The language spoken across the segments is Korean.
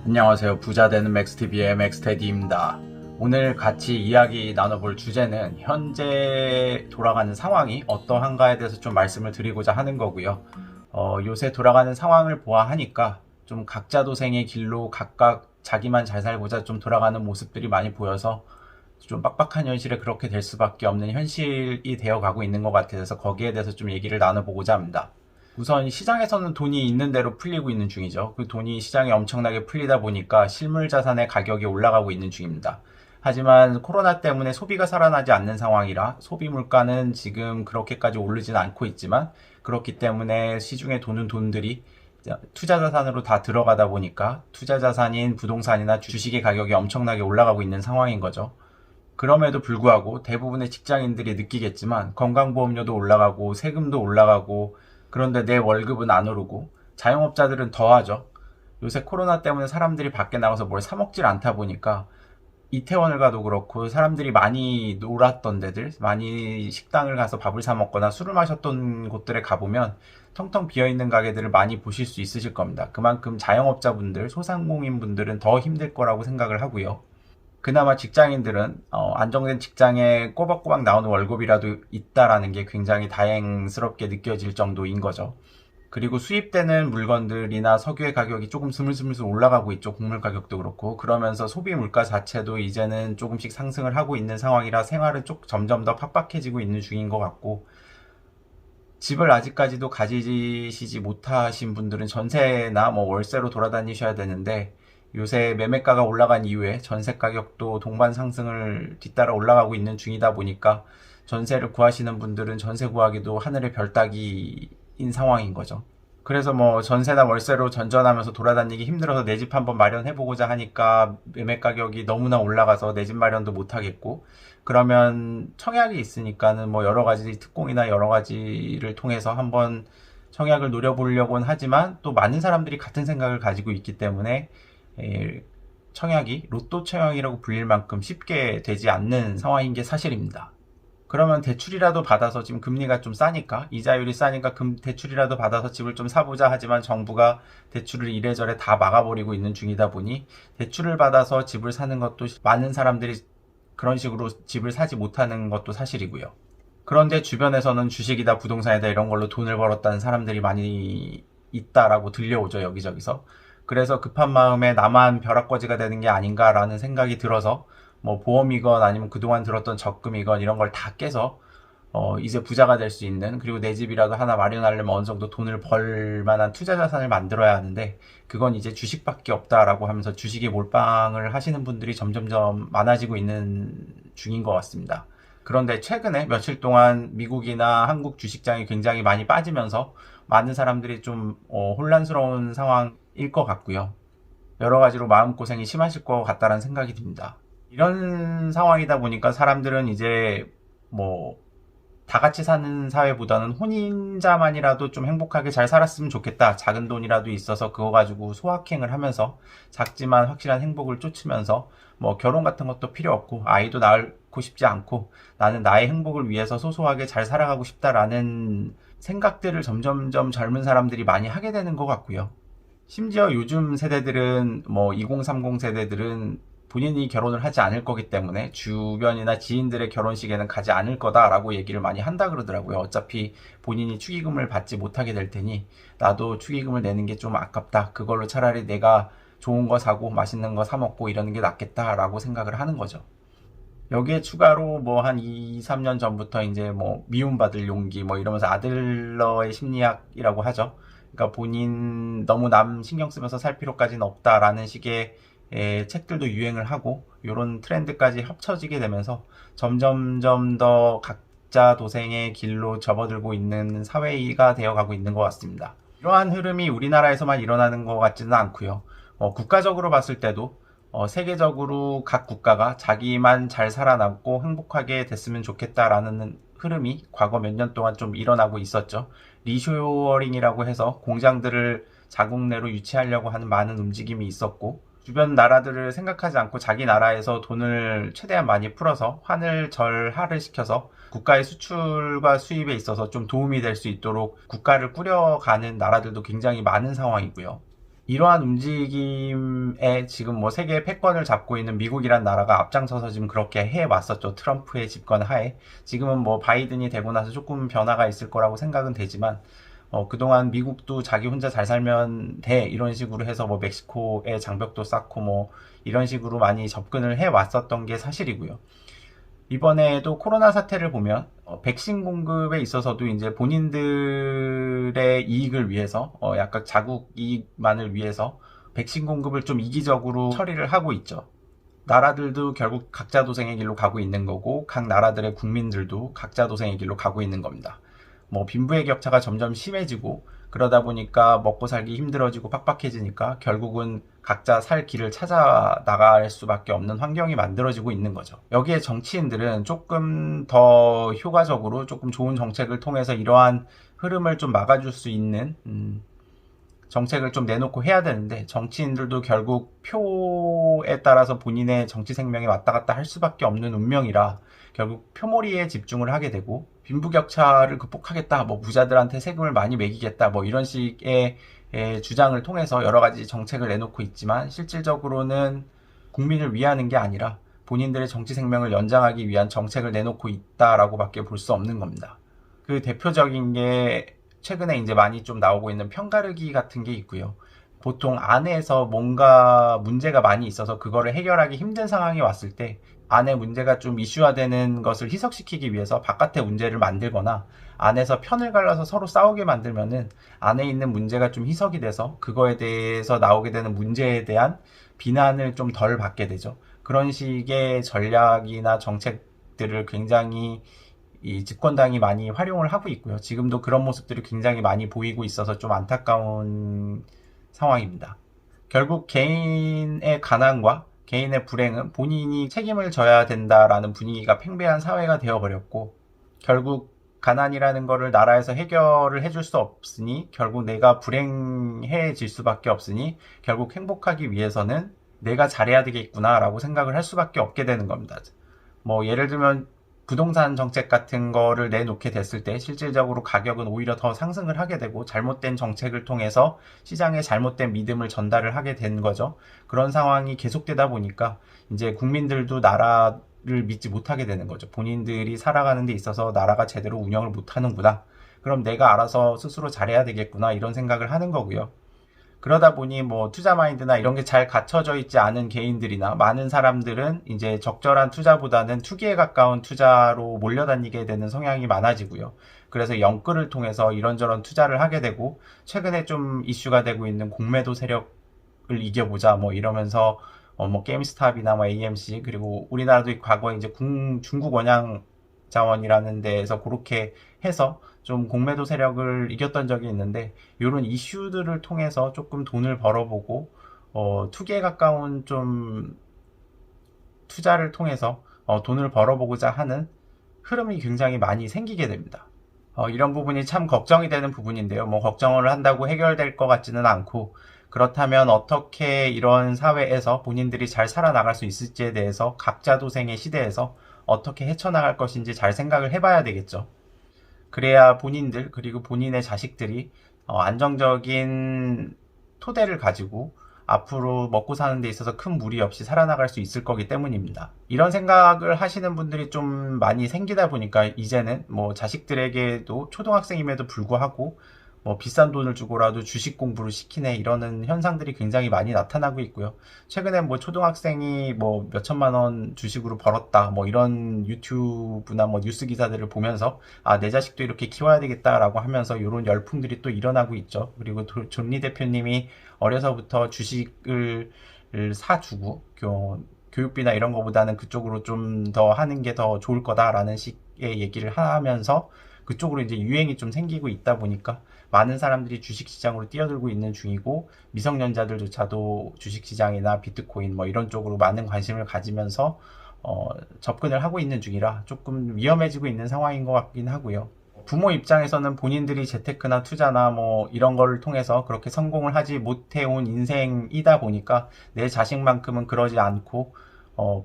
안녕하세요. 부자 되는 맥스TV의 맥스테디입니다. 오늘 같이 이야기 나눠볼 주제는 현재 돌아가는 상황이 어떠한가에 대해서 좀 말씀을 드리고자 하는 거고요. 요새 돌아가는 상황을 보아하니까 좀 각자 도생의 길로 각각 자기만 잘 살고자 좀 돌아가는 모습들이 많이 보여서 좀 빡빡한 현실에 그렇게 될 수밖에 없는 현실이 되어가고 있는 것 같아서 거기에 대해서 좀 얘기를 나눠보고자 합니다. 우선 시장에서는 돈이 있는 대로 풀리고 있는 중이죠. 그 돈이 시장에 엄청나게 풀리다 보니까 실물 자산의 가격이 올라가고 있는 중입니다. 하지만 코로나 때문에 소비가 살아나지 않는 상황이라 소비 물가는 지금 그렇게까지 오르지는 않고 있지만, 그렇기 때문에 시중에 도는 돈들이 투자 자산으로 다 들어가다 보니까 투자 자산인 부동산이나 주식의 가격이 엄청나게 올라가고 있는 상황인 거죠. 그럼에도 불구하고 대부분의 직장인들이 느끼겠지만 건강보험료도 올라가고 세금도 올라가고, 그런데 내 월급은 안 오르고 자영업자들은 더하죠. 요새 코로나 때문에 사람들이 밖에 나가서 뭘 사 먹질 않다 보니까 이태원을 가도 그렇고 사람들이 많이 놀았던 데들, 많이 식당을 가서 밥을 사 먹거나 술을 마셨던 곳들에 가보면 텅텅 비어있는 가게들을 많이 보실 수 있으실 겁니다. 그만큼 자영업자분들, 소상공인분들은 더 힘들 거라고 생각을 하고요. 그나마 직장인들은 안정된 직장에 꼬박꼬박 나오는 월급이라도 있다라는 게 굉장히 다행스럽게 느껴질 정도인 거죠. 그리고 수입되는 물건들이나 석유의 가격이 조금 스물스물 올라가고 있죠. 곡물 가격도 그렇고. 그러면서 소비 물가 자체도 이제는 조금씩 상승을 하고 있는 상황이라 생활은 점점 더 팍팍해지고 있는 중인 것 같고, 집을 아직까지도 가지시지 못하신 분들은 전세나 월세로 돌아다니셔야 되는데, 요새 매매가가 올라간 이후에 전세 가격도 동반 상승을 뒤따라 올라가고 있는 중이다 보니까 전세를 구하시는 분들은 전세 구하기도 하늘의 별 따기인 상황인 거죠. 그래서 전세나 월세로 전전하면서 돌아다니기 힘들어서 내 집 한번 마련해보고자 하니까 매매 가격이 너무나 올라가서 내 집 마련도 못하겠고, 그러면 청약이 있으니까는 여러 가지 특공이나 여러 가지를 통해서 한번 청약을 노려보려고는 하지만, 또 많은 사람들이 같은 생각을 가지고 있기 때문에 청약이 로또 청약이라고 불릴 만큼 쉽게 되지 않는 상황인 게 사실입니다. 그러면 대출이라도 받아서, 지금 금리가 좀 싸니까, 이자율이 싸니까 대출이라도 받아서 집을 좀 사보자 하지만 정부가 대출을 이래저래 다 막아버리고 있는 중이다 보니 대출을 받아서 집을 사는 것도 많은 사람들이 그런 식으로 집을 사지 못하는 것도 사실이고요. 그런데 주변에서는 주식이다 부동산이다 이런 걸로 돈을 벌었다는 사람들이 많이 있다라고 들려오죠, 여기저기서. 그래서 급한 마음에 나만 벼락거지가 되는 게 아닌가라는 생각이 들어서 보험이건 아니면 그동안 들었던 적금이건 이런 걸 다 깨서 이제 부자가 될 수 있는, 그리고 내 집이라도 하나 마련하려면 어느 정도 돈을 벌 만한 투자 자산을 만들어야 하는데, 그건 이제 주식밖에 없다라고 하면서 주식에 몰빵을 하시는 분들이 점점점 많아지고 있는 중인 것 같습니다. 그런데 최근에 며칠 동안 미국이나 한국 주식장이 굉장히 많이 빠지면서 많은 사람들이 좀 혼란스러운 상황일 것 같고요. 여러 가지로 마음고생이 심하실 것 같다는 생각이 듭니다. 이런 상황이다 보니까 사람들은 이제 다 같이 사는 사회보다는 혼인자만이라도 좀 행복하게 잘 살았으면 좋겠다. 작은 돈이라도 있어서 그거 가지고 소확행을 하면서 작지만 확실한 행복을 쫓으면서 결혼 같은 것도 필요 없고 아이도 낳고 싶지 않고 나는 나의 행복을 위해서 소소하게 잘 살아가고 싶다라는 생각들을 점점점 젊은 사람들이 많이 하게 되는 것 같고요. 심지어 요즘 세대들은 2030 세대들은 본인이 결혼을 하지 않을 거기 때문에 주변이나 지인들의 결혼식에는 가지 않을 거다라고 얘기를 많이 한다 그러더라고요. 어차피 본인이 축의금을 받지 못하게 될 테니 나도 축의금을 내는 게 좀 아깝다. 그걸로 차라리 내가 좋은 거 사고 맛있는 거 사 먹고 이러는 게 낫겠다라고 생각을 하는 거죠. 여기에 추가로 한 2, 3년 전부터 이제 미움받을 용기 이러면서 아들러의 심리학이라고 하죠. 그러니까 본인 너무 남 신경 쓰면서 살 필요까지는 없다라는 식의 책들도 유행을 하고, 이런 트렌드까지 합쳐지게 되면서 점점점 더 각자 도생의 길로 접어들고 있는 사회가 되어가고 있는 것 같습니다. 이러한 흐름이 우리나라에서만 일어나는 것 같지는 않고요. 국가적으로 봤을 때도 세계적으로 각 국가가 자기만 잘 살아남고 행복하게 됐으면 좋겠다라는 흐름이 과거 몇 년 동안 좀 일어나고 있었죠. 리쇼어링이라고 해서 공장들을 자국 내로 유치하려고 하는 많은 움직임이 있었고, 주변 나라들을 생각하지 않고 자기 나라에서 돈을 최대한 많이 풀어서 환을 절하를 시켜서 국가의 수출과 수입에 있어서 좀 도움이 될 수 있도록 국가를 꾸려가는 나라들도 굉장히 많은 상황이고요. 이러한 움직임에 지금 뭐 세계 패권을 잡고 있는 미국이란 나라가 앞장서서 지금 그렇게 해왔었죠. 트럼프의 집권 하에. 지금은 뭐 바이든이 되고 나서 조금 변화가 있을 거라고 생각은 되지만, 그동안 미국도 자기 혼자 잘 살면 돼. 이런 식으로 해서 뭐 멕시코에 장벽도 쌓고 뭐 이런 식으로 많이 접근을 해왔었던 게 사실이고요. 이번에도 코로나 사태를 보면 백신 공급에 있어서도 이제 본인들의 이익을 위해서 약간 자국 이익만을 위해서 백신 공급을 좀 이기적으로 처리를 하고 있죠. 나라들도 결국 각자 도생의 길로 가고 있는 거고 각 나라들의 국민들도 각자 도생의 길로 가고 있는 겁니다. 뭐 빈부의 격차가 점점 심해지고 그러다 보니까 먹고 살기 힘들어지고 팍팍해지니까 결국은 각자 살 길을 찾아 나갈 수밖에 없는 환경이 만들어지고 있는 거죠. 여기에 정치인들은 조금 더 효과적으로 조금 좋은 정책을 통해서 이러한 흐름을 좀 막아줄 수 있는 정책을 좀 내놓고 해야 되는데, 정치인들도 결국 표에 따라서 본인의 정치 생명이 왔다 갔다 할 수밖에 없는 운명이라 결국 표몰이에 집중을 하게 되고, 빈부격차를 극복하겠다, 뭐 부자들한테 세금을 많이 매기겠다, 뭐 이런 식의 주장을 통해서 여러 가지 정책을 내놓고 있지만, 실질적으로는 국민을 위하는 게 아니라 본인들의 정치 생명을 연장하기 위한 정책을 내놓고 있다라고 밖에 볼 수 없는 겁니다. 그 대표적인 게 최근에 이제 많이 좀 나오고 있는 편가르기 같은 게 있고요. 보통 안에서 뭔가 문제가 많이 있어서 그거를 해결하기 힘든 상황이 왔을 때 안에 문제가 좀 이슈화되는 것을 희석시키기 위해서 바깥에 문제를 만들거나 안에서 편을 갈라서 서로 싸우게 만들면은 안에 있는 문제가 좀 희석이 돼서 그거에 대해서 나오게 되는 문제에 대한 비난을 좀 덜 받게 되죠. 그런 식의 전략이나 정책들을 굉장히 이 집권당이 많이 활용을 하고 있고요. 지금도 그런 모습들이 굉장히 많이 보이고 있어서 좀 안타까운 상황입니다. 결국 개인의 가난과 개인의 불행은 본인이 책임을 져야 된다라는 분위기가 팽배한 사회가 되어버렸고, 결국 가난이라는 거를 나라에서 해결을 해줄 수 없으니 결국 내가 불행해질 수밖에 없으니 결국 행복하기 위해서는 내가 잘해야 되겠구나라고 생각을 할 수밖에 없게 되는 겁니다. 뭐 예를 들면 부동산 정책 같은 거를 내놓게 됐을 때 실질적으로 가격은 오히려 더 상승을 하게 되고 잘못된 정책을 통해서 시장에 잘못된 믿음을 전달을 하게 된 거죠. 그런 상황이 계속되다 보니까 이제 국민들도 나라를 믿지 못하게 되는 거죠. 본인들이 살아가는 데 있어서 나라가 제대로 운영을 못하는구나. 그럼 내가 알아서 스스로 잘해야 되겠구나. 이런 생각을 하는 거고요. 그러다 보니 뭐 투자 마인드나 이런 게 잘 갖춰져 있지 않은 개인들이나 많은 사람들은 이제 적절한 투자보다는 투기에 가까운 투자로 몰려다니게 되는 성향이 많아지고요. 그래서 영끌을 통해서 이런저런 투자를 하게 되고, 최근에 좀 이슈가 되고 있는 공매도 세력을 이겨보자 뭐 이러면서 뭐 게임스탑이나 뭐 AMC, 그리고 우리나라도 과거에 이제 중국 원양 자원이라는 데에서 그렇게 해서 좀 공매도 세력을 이겼던 적이 있는데, 이런 이슈들을 통해서 조금 돈을 벌어보고 투기에 가까운 좀 투자를 통해서 돈을 벌어보고자 하는 흐름이 굉장히 많이 생기게 됩니다. 이런 부분이 참 걱정이 되는 부분인데요. 뭐 걱정을 한다고 해결될 것 같지는 않고, 그렇다면 어떻게 이런 사회에서 본인들이 잘 살아나갈 수 있을지에 대해서 각자 도생의 시대에서 어떻게 헤쳐나갈 것인지 잘 생각을 해봐야 되겠죠. 그래야 본인들 그리고 본인의 자식들이 안정적인 토대를 가지고 앞으로 먹고 사는 데 있어서 큰 무리 없이 살아나갈 수 있을 거기 때문입니다. 이런 생각을 하시는 분들이 좀 많이 생기다 보니까 이제는 뭐 자식들에게도 초등학생임에도 불구하고 뭐 비싼 돈을 주고라도 주식 공부를 시키네, 이러는 현상들이 굉장히 많이 나타나고 있고요. 최근에 뭐 초등학생이 뭐 몇천만 원 주식으로 벌었다, 뭐 이런 유튜브나 뭐 뉴스 기사들을 보면서 내 자식도 이렇게 키워야 되겠다라고 하면서 이런 열풍들이 또 일어나고 있죠. 그리고 존리 대표님이 어려서부터 주식을 사주고 교육비나 이런 거보다는 그쪽으로 좀 더 하는 게 더 좋을 거다라는 식의 얘기를 하면서 그쪽으로 이제 유행이 좀 생기고 있다 보니까 많은 사람들이 주식시장으로 뛰어들고 있는 중이고, 미성년자들조차도 주식시장이나 비트코인 뭐 이런 쪽으로 많은 관심을 가지면서 접근을 하고 있는 중이라 조금 위험해지고 있는 상황인 것 같긴 하고요. 부모 입장에서는 본인들이 재테크나 투자나 뭐 이런 거를 통해서 그렇게 성공을 하지 못해온 인생이다 보니까 내 자식만큼은 그러지 않고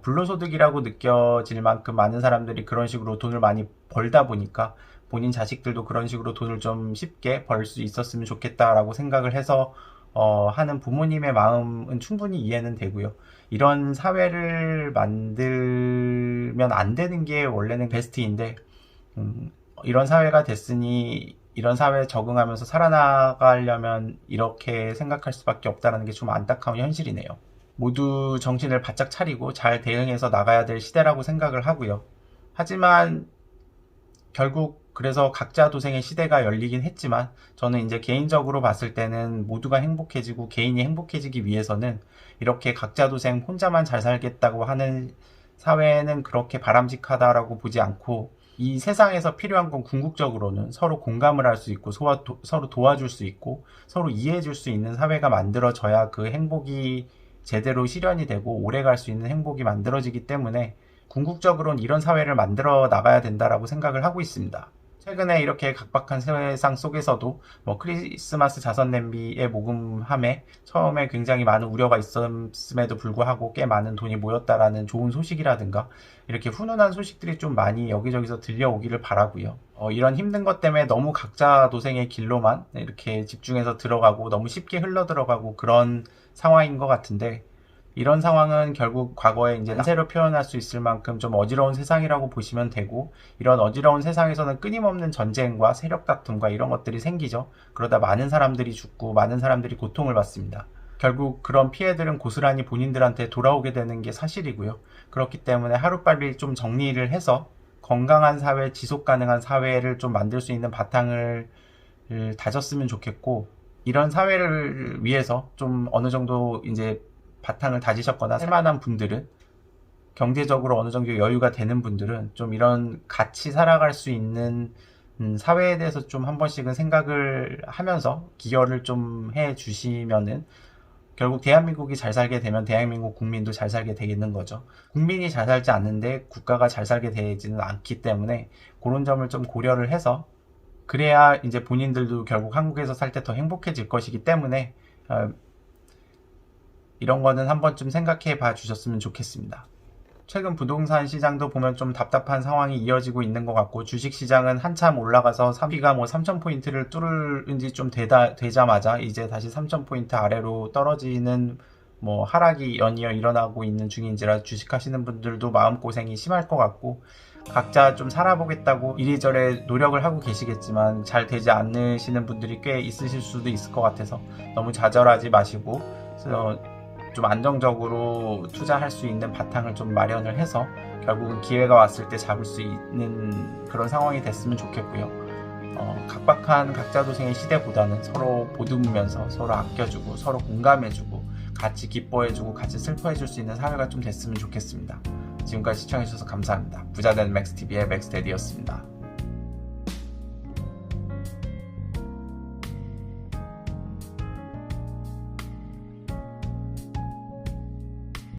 불로소득이라고 느껴질 만큼 많은 사람들이 그런 식으로 돈을 많이 벌다 보니까 본인 자식들도 그런 식으로 돈을 좀 쉽게 벌 수 있었으면 좋겠다라고 생각을 해서 하는 부모님의 마음은 충분히 이해는 되고요. 이런 사회를 만들면 안 되는 게 원래는 베스트인데, 이런 사회가 됐으니 이런 사회에 적응하면서 살아나가려면 이렇게 생각할 수밖에 없다는 게 좀 안타까운 현실이네요. 모두 정신을 바짝 차리고 잘 대응해서 나가야 될 시대라고 생각을 하고요. 하지만 결국 그래서 각자 도생의 시대가 열리긴 했지만, 저는 이제 개인적으로 봤을 때는 모두가 행복해지고 개인이 행복해지기 위해서는 이렇게 각자 도생 혼자만 잘 살겠다고 하는 사회는 그렇게 바람직하다라고 보지 않고, 이 세상에서 필요한 건 궁극적으로는 서로 공감을 할 수 있고 서로 도와줄 수 있고 서로 이해해 줄 수 있는 사회가 만들어져야 그 행복이 제대로 실현이 되고 오래 갈 수 있는 행복이 만들어지기 때문에, 궁극적으로는 이런 사회를 만들어 나가야 된다라고 생각을 하고 있습니다. 최근에 이렇게 각박한 세상 속에서도 크리스마스 자선 냄비의 모금함에 처음에 굉장히 많은 우려가 있었음에도 불구하고 꽤 많은 돈이 모였다라는 좋은 소식이라든가, 이렇게 훈훈한 소식들이 좀 많이 여기저기서 들려오기를 바라고요. 이런 힘든 것 때문에 너무 각자 도생의 길로만 이렇게 집중해서 들어가고 너무 쉽게 흘러 들어가고 그런 상황인 것 같은데, 이런 상황은 결국 과거에 이제 난세로 표현할 수 있을 만큼 좀 어지러운 세상이라고 보시면 되고, 이런 어지러운 세상에서는 끊임없는 전쟁과 세력 다툼과 이런 것들이 생기죠. 그러다 많은 사람들이 죽고 많은 사람들이 고통을 받습니다. 결국 그런 피해들은 고스란히 본인들한테 돌아오게 되는 게 사실이고요. 그렇기 때문에 하루빨리 좀 정리를 해서 건강한 사회, 지속 가능한 사회를 좀 만들 수 있는 바탕을 다졌으면 좋겠고, 이런 사회를 위해서 좀 어느 정도 이제 바탕을 다지셨거나 살만한 분들은, 경제적으로 어느 정도 여유가 되는 분들은 좀 이런 같이 살아갈 수 있는 사회에 대해서 좀 한 번씩은 생각을 하면서 기여를 좀 해 주시면은, 결국 대한민국이 잘 살게 되면 대한민국 국민도 잘 살게 되겠는 거죠. 국민이 잘 살지 않는데 국가가 잘 살게 되지는 않기 때문에 그런 점을 좀 고려를 해서, 그래야 이제 본인들도 결국 한국에서 살 때 더 행복해질 것이기 때문에 이런 거는 한 번쯤 생각해 봐 주셨으면 좋겠습니다. 최근 부동산 시장도 보면 좀 답답한 상황이 이어지고 있는 것 같고, 주식 시장은 한참 올라가서 3위가 3,000포인트를 뚫은 지 좀 되자마자 이제 다시 3,000포인트 아래로 떨어지는 하락이 연이어 일어나고 있는 중인지라 주식하시는 분들도 마음고생이 심할 것 같고, 각자 좀 살아보겠다고 이리저리 노력을 하고 계시겠지만 잘 되지 않으시는 분들이 꽤 있으실 수도 있을 것 같아서 너무 좌절하지 마시고, 좀 안정적으로 투자할 수 있는 바탕을 좀 마련을 해서 결국은 기회가 왔을 때 잡을 수 있는 그런 상황이 됐으면 좋겠고요. 각박한 각자 도생의 시대보다는 서로 보듬으면서 서로 아껴주고 서로 공감해주고 같이 기뻐해주고 같이 슬퍼해줄 수 있는 사회가 좀 됐으면 좋겠습니다. 지금까지 시청해주셔서 감사합니다. 부자되는 맥스TV의 맥스데디였습니다.